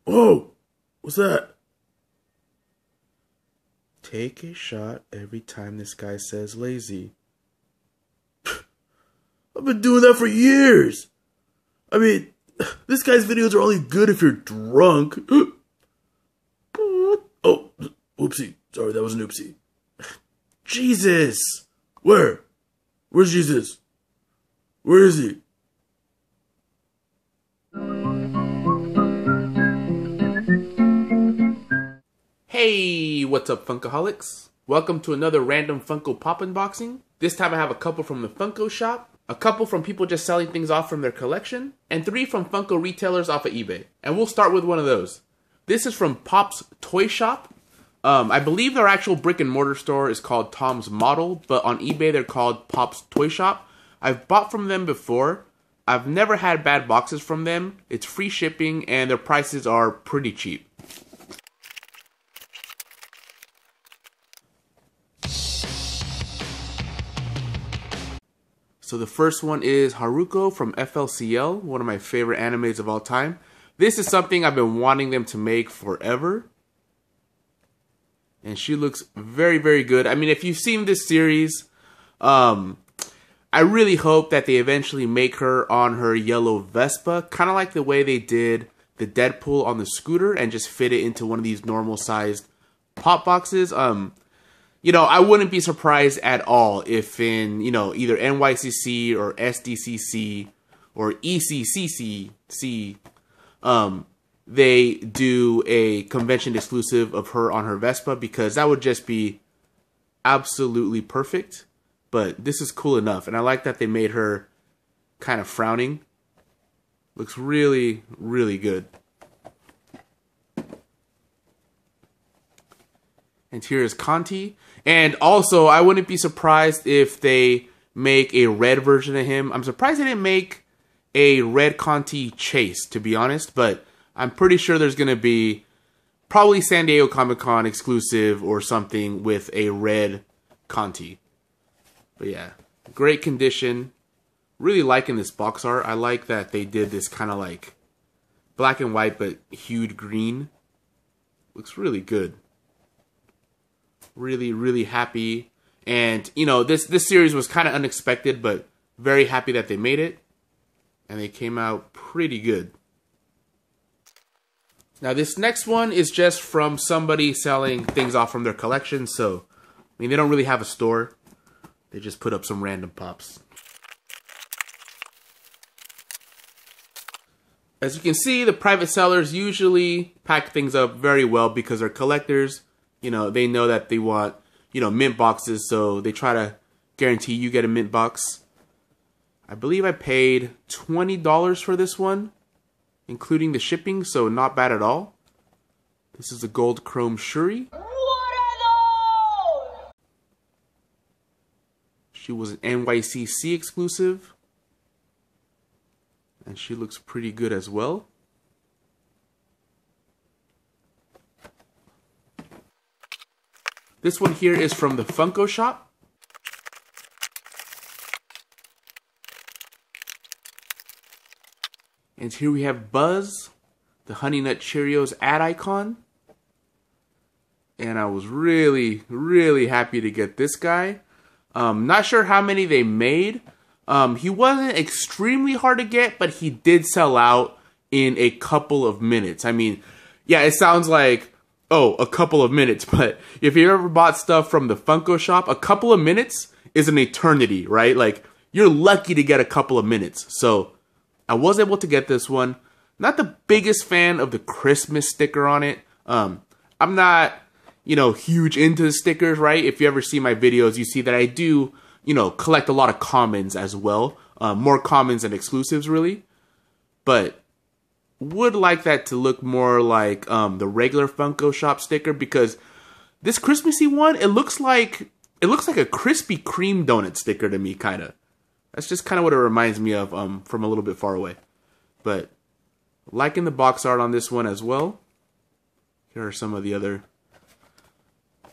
Whoa! What's that? Take a shot every time this guy says lazy. I've been doing that for years. I mean, this guy's videos are only good if you're drunk. Oh, oopsie. Sorry, that was an oopsie. Jesus! Where? Where's Jesus? Where is he? Hey, what's up, Funkaholics? Welcome to another random Funko Pop unboxing. This time I have a couple from the Funko shop, a couple from people just selling things off from their collection, and 3 from Funko retailers off of eBay. And we'll start with one of those. This is from Pop's Toy Shop. I believe their actual brick and mortar store is called Tom's Model, but on eBay they're called Pop's Toy Shop. I've bought from them before. I've never had bad boxes from them. It's free shipping and their prices are pretty cheap. So the first one is Haruko from FLCL, one of my favorite animes of all time. This is something I've been wanting them to make forever. And she looks very, very good. I mean, if you've seen this series, I really hope that they eventually make her on her yellow Vespa, kind of like the way they did the Deadpool on the scooter and just fit it into one of these normal sized pop boxes. You know, I wouldn't be surprised at all if in, you know, either NYCC or SDCC or ECCC, they do a convention exclusive of her on her Vespa, because that would just be absolutely perfect. But this is cool enough, and I like that they made her kind of frowning. Looks really, really good. And here is Conti. And also, I wouldn't be surprised if they make a red version of him. I'm surprised they didn't make a red Conti Chase, to be honest. But I'm pretty sure there's going to be probably San Diego Comic-Con exclusive or something with a red Conti. But yeah, great condition. Really liking this box art. I like that they did this kind of like black and white but hued green. Looks really good. Really, really happy. And, you know, this series was kind of unexpected, but very happy that they made it. And they came out pretty good. Now, this next one is just from somebody selling things off from their collection. So, I mean, they don't really have a store. They just put up some random pops. As you can see, the private sellers usually pack things up very well because they're collectors. You know, they know that they want, you know, mint boxes, so they try to guarantee you get a mint box. I believe I paid $20 for this one, including the shipping, so not bad at all. This is a gold chrome Shuri. What are those? She was an NYCC exclusive, and she looks pretty good as well. This one here is from the Funko shop. And here we have Buzz, the Honey Nut Cheerios ad icon. And I was really, really happy to get this guy. Not sure how many they made. He wasn't extremely hard to get, but he did sell out in a couple of minutes. I mean, yeah, it sounds like, oh, a couple of minutes, but if you ever bought stuff from the Funko shop, a couple of minutes is an eternity, right? Like, you're lucky to get a couple of minutes. So, I was able to get this one. Not the biggest fan of the Christmas sticker on it. I'm not, you know, huge into stickers, right? If you ever see my videos, you see that I do, you know, collect a lot of commons as well. More commons than exclusives, really. But would like that to look more like the regular Funko shop sticker, because this Christmassy one, it looks like a Krispy Kreme donut sticker to me, kind of. That's just kind of what it reminds me of from a little bit far away. But liking the box art on this one as well. Here are some of the other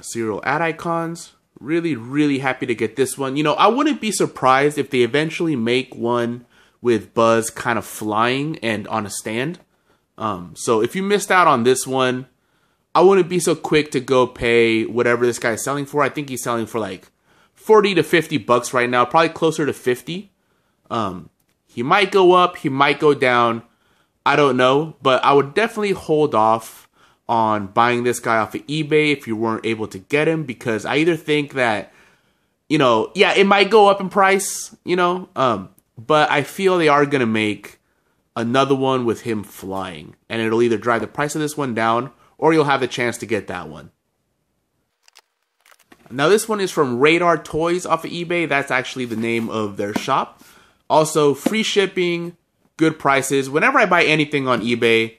cereal ad icons. Really, really happy to get this one. You know, I wouldn't be surprised if they eventually make one with Buzz kind of flying and on a stand. So if you missed out on this one, I wouldn't be so quick to go pay whatever this guy's selling for. I think he's selling for like 40 to 50 bucks right now, probably closer to 50. He might go up, he might go down. I don't know, but I would definitely hold off on buying this guy off of eBay if you weren't able to get him, because I either think that, you know, yeah, it might go up in price, you know, but I feel they are going to make another one with him flying, and it'll either drive the price of this one down or you'll have the chance to get that one. Now this one is from Radar Toys off of eBay. That's actually the name of their shop. Also, free shipping, good prices. Whenever I buy anything on eBay,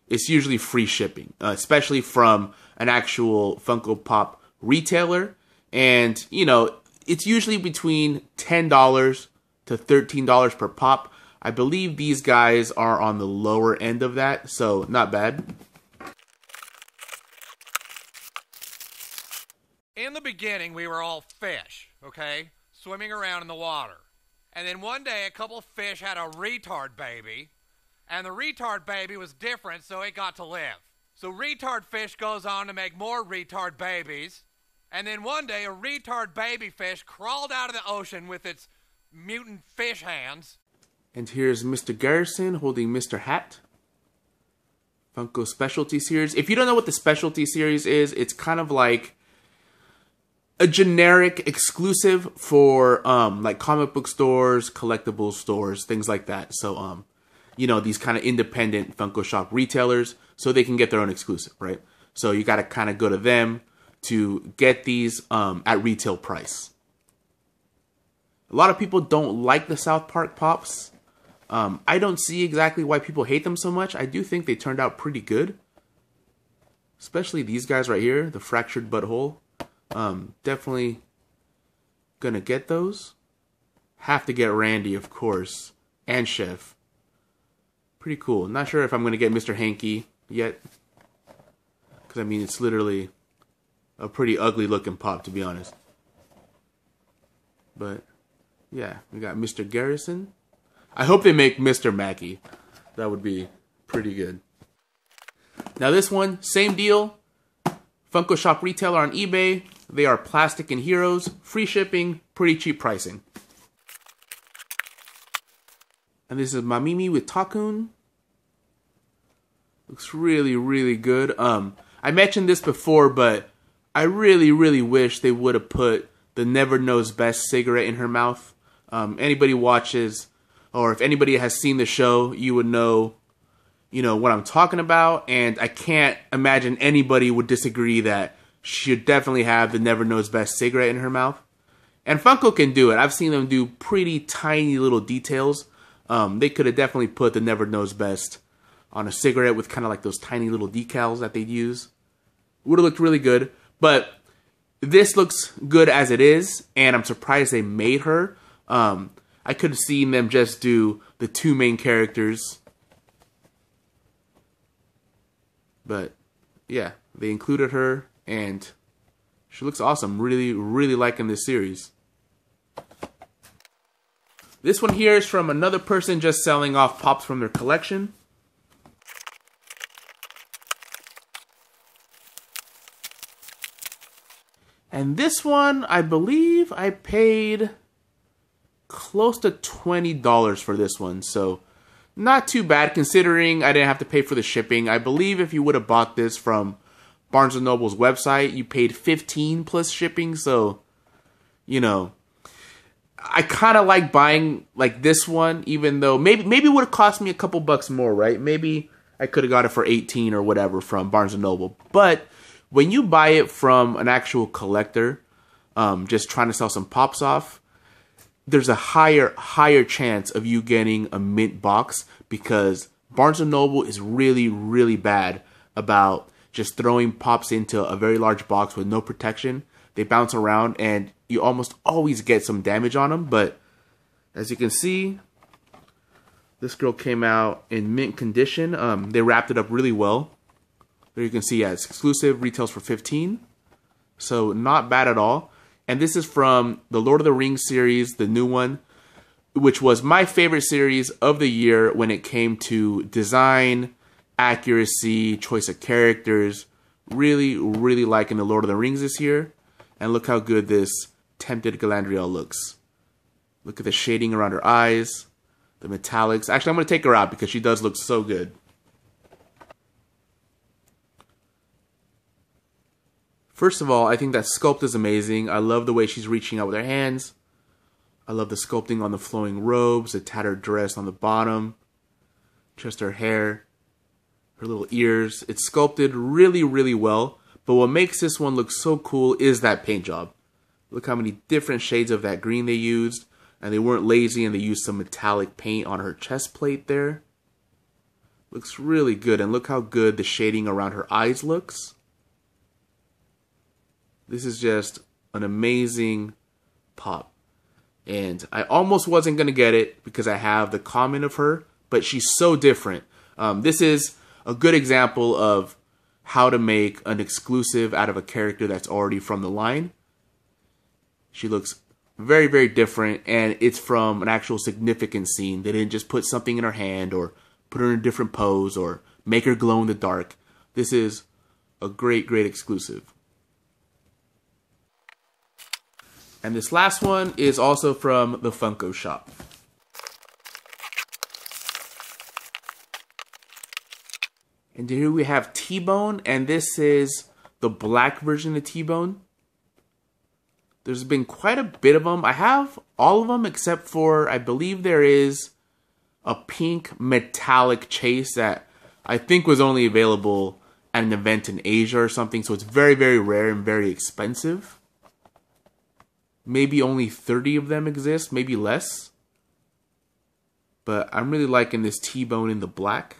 it's usually free shipping, especially from an actual Funko Pop retailer. And, you know, it's usually between $10 to $13 per pop. I believe these guys are on the lower end of that, so not bad. In the beginning, we were all fish, okay? Swimming around in the water. And then one day, a couple fish had a retard baby, and the retard baby was different, so it got to live. So retard fish goes on to make more retard babies, and then one day, a retard baby fish crawled out of the ocean with its mutant fish hands. And here's Mr. Garrison holding Mr. Hat. Funko Specialty Series. If you don't know what the Specialty Series is, it's kind of like a generic exclusive for like comic book stores, collectible stores, things like that. So you know, these kind of independent Funko Shop retailers, so they can get their own exclusive, right? So you got to kind of go to them to get these at retail price. A lot of people don't like the South Park Pops. I don't see exactly why people hate them so much. I do think they turned out pretty good. Especially these guys right here, the Fractured Butthole. Definitely gonna get those. Have to get Randy, of course, and Chef. Pretty cool. Not sure if I'm gonna get Mr. Hanky yet, because I mean it's literally a pretty ugly looking pop, to be honest. But yeah, we got Mr. Garrison. I hope they make Mr. Mackey. That would be pretty good. Now this one, same deal. Funko Shop retailer on eBay. They are Plastic and Heroes. Free shipping, pretty cheap pricing. And this is Mamimi with Takun. Looks really, really good. I mentioned this before, but I really, really wish they would have put the Never Knows Best cigarette in her mouth. Anybody watches, or if anybody has seen the show, you would know, you know, what I'm talking about. And I can't imagine anybody would disagree that she should definitely have the Never Knows Best cigarette in her mouth. And Funko can do it. I've seen them do pretty tiny little details. They could have definitely put the Never Knows Best on a cigarette with kind of like those tiny little decals that they'd use. Would have looked really good. But this looks good as it is, and I'm surprised they made her. I could have seen them just do the two main characters. But yeah, they included her, and she looks awesome. Really, really liking this series. This one here is from another person just selling off Pops from their collection. And this one, I believe I paid close to $20 for this one. So not too bad considering I didn't have to pay for the shipping. I believe if you would have bought this from Barnes & Noble's website, you paid $15 plus shipping. So, you know, I kind of like buying like this one, even though maybe it would have cost me a couple bucks more, right? Maybe I could have got it for $18 or whatever from Barnes & Noble. But when you buy it from an actual collector, just trying to sell some Pops off, there's a higher chance of you getting a mint box, because Barnes & Noble is really, really bad about just throwing Pops into a very large box with no protection. They bounce around and you almost always get some damage on them. But as you can see, this girl came out in mint condition. They wrapped it up really well. There you can see, yeah, it's exclusive, retails for $15. So not bad at all. And this is from the Lord of the Rings series, the new one, which was my favorite series of the year when it came to design accuracy, choice of characters. Really, really liking the Lord of the Rings this year. And look how good this Tempted Galadriel looks. Look at the shading around her eyes, the metallics. Actually, I'm going to take her out because she does look so good. First of all, I think that sculpt is amazing. I love the way she's reaching out with her hands. I love the sculpting on the flowing robes, the tattered dress on the bottom, just her hair, her little ears. It's sculpted really, really well. But what makes this one look so cool is that paint job. Look how many different shades of that green they used. And they weren't lazy and they used some metallic paint on her chest plate there. Looks really good. And look how good the shading around her eyes looks. This is just an amazing pop. And I almost wasn't going to get it because I have the common of her, but she's so different. This is a good example of how to make an exclusive out of a character that's already from the line. She looks very, very different, and it's from an actual significant scene. They didn't just put something in her hand or put her in a different pose or make her glow in the dark. This is a great, great exclusive. And this last one is also from the Funko shop. And here we have T-Bone, and this is the black version of T-Bone. There's been quite a bit of them. I have all of them except for, I believe there is a pink metallic chase that I think was only available at an event in Asia or something. So it's very, very rare and very expensive. Maybe only 30 of them exist, maybe less. But I'm really liking this T-Bone in the black.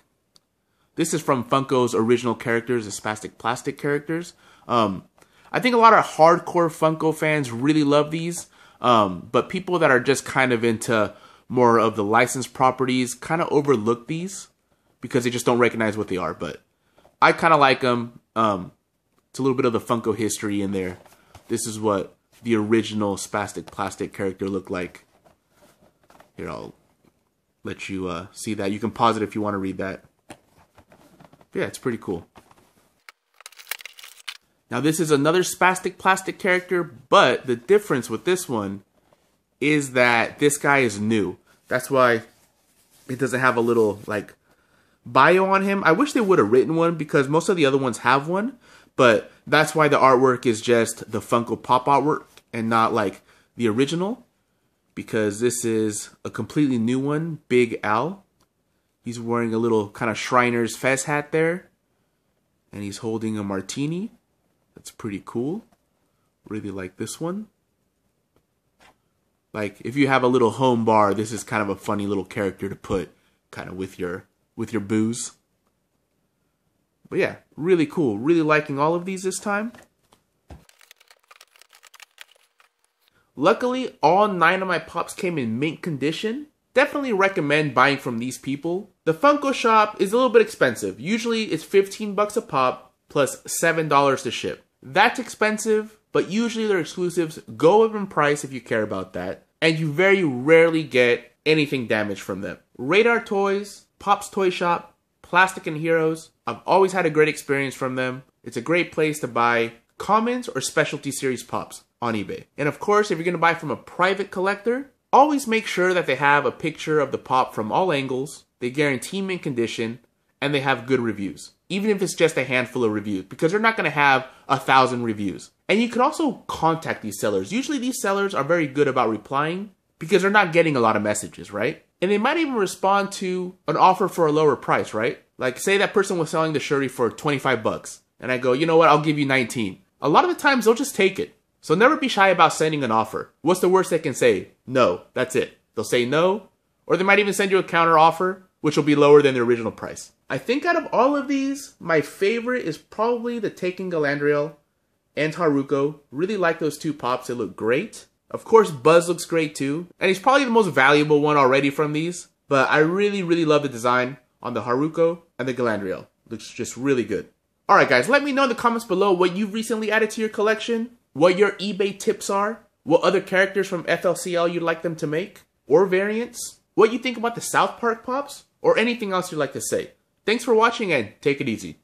This is from Funko's original characters, the Spastic Plastic characters. I think a lot of hardcore Funko fans really love these. But people that are just kind of into more of the licensed properties kind of overlook these because they just don't recognize what they are. But I kind of like them. It's a little bit of the Funko history in there. This is what the original Spastic Plastic character looked like. Here, I'll let you see that. You can pause it if you want to read that. But yeah, it's pretty cool. Now this is another Spastic Plastic character, but the difference with this one is that this guy is new. That's why it doesn't have a little like bio on him. I wish they would have written one because most of the other ones have one, but that's why the artwork is just the Funko Pop artwork and not like the original, because this is a completely new one, Big Al. He's wearing a little kind of Shriner's Fez hat there, and he's holding a martini. That's pretty cool. Really like this one. Like if you have a little home bar, this is kind of a funny little character to put kind of with your booze. But yeah, really cool. Really liking all of these this time. Luckily, all 9 of my Pops came in mint condition. Definitely recommend buying from these people. The Funko shop is a little bit expensive. Usually it's 15 bucks a pop plus $7 to ship. That's expensive, but usually their exclusives go up in price if you care about that. And you very rarely get anything damaged from them. Radar Toys, Pops Toy Shop, Plastic and Heroes. I've always had a great experience from them. It's a great place to buy commons or specialty series Pops on eBay. And of course, if you're going to buy from a private collector, always make sure that they have a picture of the Pop from all angles, they guarantee mint condition, and they have good reviews. Even if it's just a handful of reviews, because they're not going to have 1,000 reviews. And you can also contact these sellers. Usually these sellers are very good about replying because they're not getting a lot of messages, right? And they might even respond to an offer for a lower price, right? Like say that person was selling the shirty for 25 bucks. And I go, you know what, I'll give you 19. A lot of the times they'll just take it. So never be shy about sending an offer. What's the worst they can say? No, that's it. They'll say no, or they might even send you a counter offer, which will be lower than the original price. I think out of all of these, my favorite is probably the Taken Galadriel and Haruko. Really like those two Pops. They look great. Of course, Buzz looks great too. And he's probably the most valuable one already from these. But I really, really love the design on the Haruko and the Galadriel. Looks just really good. Alright guys, let me know in the comments below what you've recently added to your collection, what your eBay tips are, what other characters from FLCL you'd like them to make, or variants, what you think about the South Park Pops, or anything else you'd like to say. Thanks for watching and take it easy.